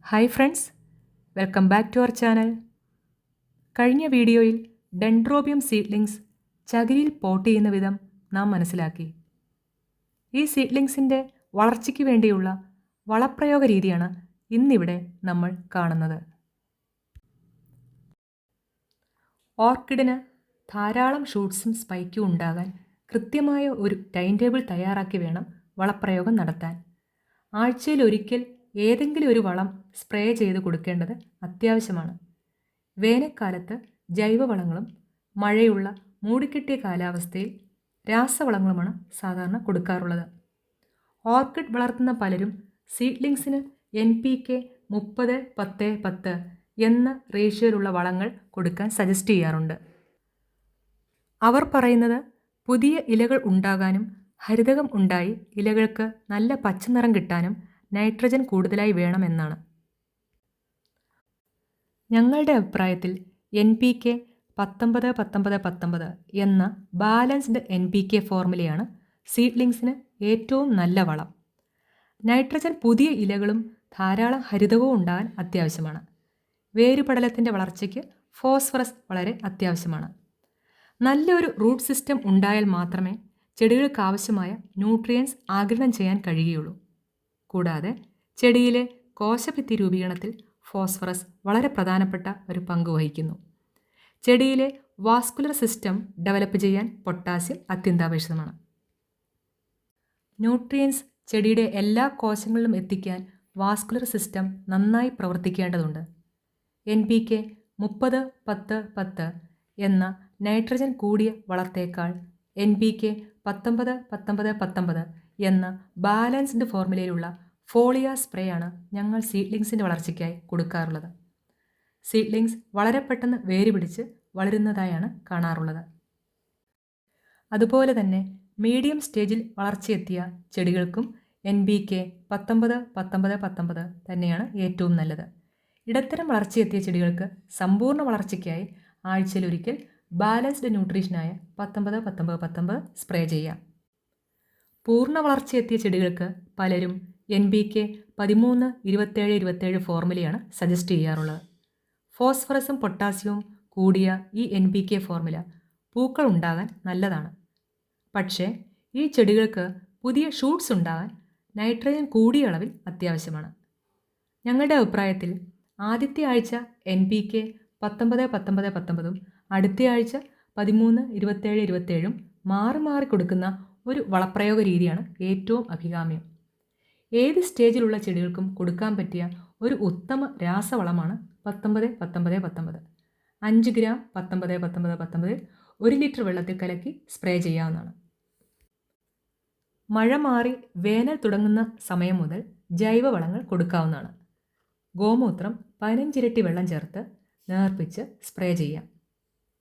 Hi friends, welcome back to our channel. കഴിഞ്ഞ വീഡിയോയിൽ dendrobium seedlings ചകിരിയിൽ pot ചെയ്യുന്ന വിധം നാം മനസ്സിലാക്കി. ഈ സീഡ്ലിങ്സിൻ്റെ വളർച്ചയ്ക്ക് വേണ്ടിയുള്ള വളപ്രയോഗ രീതിയാണ് ഇന്നിവിടെ നമ്മൾ കാണുന്നത്. ഓർക്കിഡിന് ധാരാളം ഷൂട്ട്സും സ്പൈക്കും ഉണ്ടാകാൻ കൃത്യമായ ഒരു ടൈം ടേബിൾ തയ്യാറാക്കി വേണം വളപ്രയോഗം നടത്താൻ. ആഴ്ചയിലൊരിക്കൽ ഏതെങ്കിലും ഒരു വളം സ്പ്രേ ചെയ്ത് കൊടുക്കേണ്ടത് അത്യാവശ്യമാണ്. വേനൽക്കാലത്ത് ജൈവവളങ്ങളും മഴയുള്ള മൂടിക്കെട്ടിയ കാലാവസ്ഥയിൽ രാസവളങ്ങളുമാണ് സാധാരണ കൊടുക്കാറുള്ളത്. ഓർക്കിഡ് വളർത്തുന്ന പലരും സീഡ്ലിങ്സിന് NPK 30-10-10 എന്ന റേഷ്യോയിലുള്ള വളങ്ങൾ കൊടുക്കാൻ സജസ്റ്റ് ചെയ്യാറുണ്ട്. അവർ പറയുന്നത് പുതിയ ഇലകൾ ഉണ്ടാകാനും ഹരിതകം ഉണ്ടായി ഇലകൾക്ക് നല്ല പച്ചനിറം കിട്ടാനും നൈട്രജൻ കൂടുതലായി വേണമെന്നാണ്. ഞങ്ങളുടെ അഭിപ്രായത്തിൽ NPK 19-19-19 എന്ന ബാലൻസ്ഡ് NPK ഫോർമുലയാണ് സീഡ്ലിങ്സിന് ഏറ്റവും നല്ല വളം. നൈട്രജൻ പുതിയ ഇലകളും ധാരാളം ഹരിതകവും ഉണ്ടാകാൻ അത്യാവശ്യമാണ്. വേരുപടലത്തിൻ്റെ വളർച്ചയ്ക്ക് ഫോസ്ഫറസ് വളരെ അത്യാവശ്യമാണ്. നല്ലൊരു റൂട്ട് സിസ്റ്റം ഉണ്ടായാൽ മാത്രമേ ചെടികൾക്ക് ആവശ്യമായ ന്യൂട്രിയൻസ് ആഗിരണം ചെയ്യാൻ കഴിയുകയുള്ളൂ. കൂടാതെ ചെടിയിലെ കോശഭിത്തി രൂപീകരണത്തിൽ ഫോസ്ഫറസ് വളരെ പ്രധാനപ്പെട്ട ഒരു പങ്ക് വഹിക്കുന്നു. ചെടിയിലെ വാസ്കുലർ സിസ്റ്റം ഡെവലപ്പ് ചെയ്യാൻ പൊട്ടാസ്യം അത്യന്താപേക്ഷിതമാണ്. ന്യൂട്രിയൻസ് ചെടിയുടെ എല്ലാ കോശങ്ങളിലും എത്തിക്കാൻ വാസ്കുലർ സിസ്റ്റം നന്നായി പ്രവർത്തിക്കേണ്ടതുണ്ട്. NPK 30-10-10 എന്ന നൈട്രജൻ കൂടിയ വളത്തേക്കാൾ NPK 19-19-19 എന്ന ബാലൻസ്ഡ് ഫോർമുലയിലുള്ള ഫോളിയ സ്പ്രേ ആണ് ഞങ്ങൾ സീഡ്ലിങ്സിൻ്റെ വളർച്ചയ്ക്കായി കൊടുക്കാറുള്ളത്. സീഡ്ലിങ്സ് വളരെ പെട്ടെന്ന് വേര് പിടിച്ച് വളരുന്നതായാണ് കാണാറുള്ളത്. അതുപോലെ തന്നെ മീഡിയം സ്റ്റേജിൽ വളർച്ചയെത്തിയ ചെടികൾക്കും NPK 19-19-19 തന്നെയാണ് ഏറ്റവും നല്ലത്. ഇടത്തരം വളർച്ചയെത്തിയ ചെടികൾക്ക് സമ്പൂർണ്ണ വളർച്ചയ്ക്കായി ആഴ്ചയിലൊരിക്കൽ ബാലൻസ്ഡ് ന്യൂട്രീഷനായ 19-19-19 സ്പ്രേ ചെയ്യാം. പൂർണ്ണ വളർച്ചയെത്തിയ ചെടികൾക്ക് പലരും NPK 13-27-27 ഫോർമുലയാണ് സജസ്റ്റ് ചെയ്യാറുള്ളത്. ഫോസ്ഫറസും പൊട്ടാസ്യവും കൂടിയ ഈ NPK ഫോർമുല പൂക്കൾ ഉണ്ടാകാൻ നല്ലതാണ്. പക്ഷേ ഈ ചെടികൾക്ക് പുതിയ ഷൂട്ട്സ് ഉണ്ടാകാൻ നൈട്രജൻ കൂടിയ അളവിൽ അത്യാവശ്യമാണ്. ഞങ്ങളുടെ അഭിപ്രായത്തിൽ ആദ്യത്തെ ആഴ്ച NPK 19-19-19 അടുത്ത ആഴ്ച 13-27-27 മാറി മാറി കൊടുക്കുന്ന ഒരു വളപ്രയോഗ രീതിയാണ് ഏറ്റവും അഭികാമ്യം. ഏത് സ്റ്റേജിലുള്ള ചെടികൾക്കും കൊടുക്കാൻ പറ്റിയ ഒരു ഉത്തമ രാസവളമാണ് 19-19-19. 5 ഗ്രാം 19-19-19 1 ലിറ്റർ വെള്ളത്തിൽ കലക്കി സ്പ്രേ ചെയ്യാവുന്നതാണ്. മഴ മാറി വേനൽ തുടങ്ങുന്ന സമയം മുതൽ ജൈവവളങ്ങൾ കൊടുക്കാവുന്നതാണ്. ഗോമൂത്രം 15 ഇരട്ടി വെള്ളം ചേർത്ത് നേർപ്പിച്ച് സ്പ്രേ ചെയ്യാം.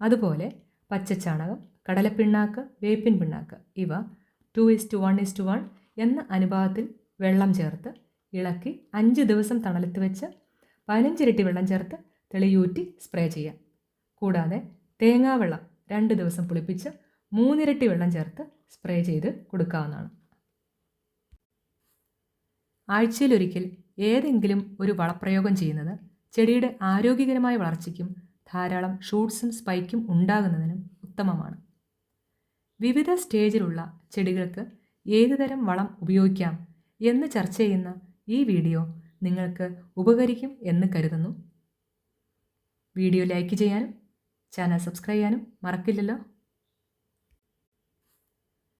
അതുപോലെ പച്ചച്ചാണകം, കടലപ്പിണ്ണാക്ക്, വേപ്പിൻ പിണ്ണാക്ക് ഇവ 2:1:1 എന്ന അനുപാതത്തിൽ വെള്ളം ചേർത്ത് ഇളക്കി 5 ദിവസം തണലത്ത് വെച്ച് 15 ഇരട്ടി വെള്ളം ചേർത്ത് തെളിയൂറ്റി സ്പ്രേ ചെയ്യാം. കൂടാതെ തേങ്ങാവെള്ളം 2 ദിവസം പുളിപ്പിച്ച് 3 ഇരട്ടി വെള്ളം ചേർത്ത് സ്പ്രേ ചെയ്ത് കൊടുക്കാവുന്നതാണ്. ആഴ്ചയിലൊരിക്കൽ ഏതെങ്കിലും ഒരു വളപ്രയോഗം ചെയ്യുന്നത് ചെടിയുടെ ആരോഗ്യകരമായ വളർച്ചയ്ക്കും ധാരാളം ഷൂട്ട്സും സ്പൈക്കും ഉണ്ടാകുന്നതിനും ഉത്തമമാണ്. വിവിധ സ്റ്റേജിലുള്ള ചെടികൾക്ക് ഏതുതരം വളം ഉപയോഗിക്കാം എന്ന് ചർച്ച ചെയ്യുന്ന ഈ വീഡിയോ നിങ്ങൾക്ക് ഉപകരിക്കും എന്ന് കരുതുന്നു. വീഡിയോ ലൈക്ക് ചെയ്യാനും ചാനൽ സബ്സ്ക്രൈബ് ചെയ്യാനും മറക്കില്ലല്ലോ.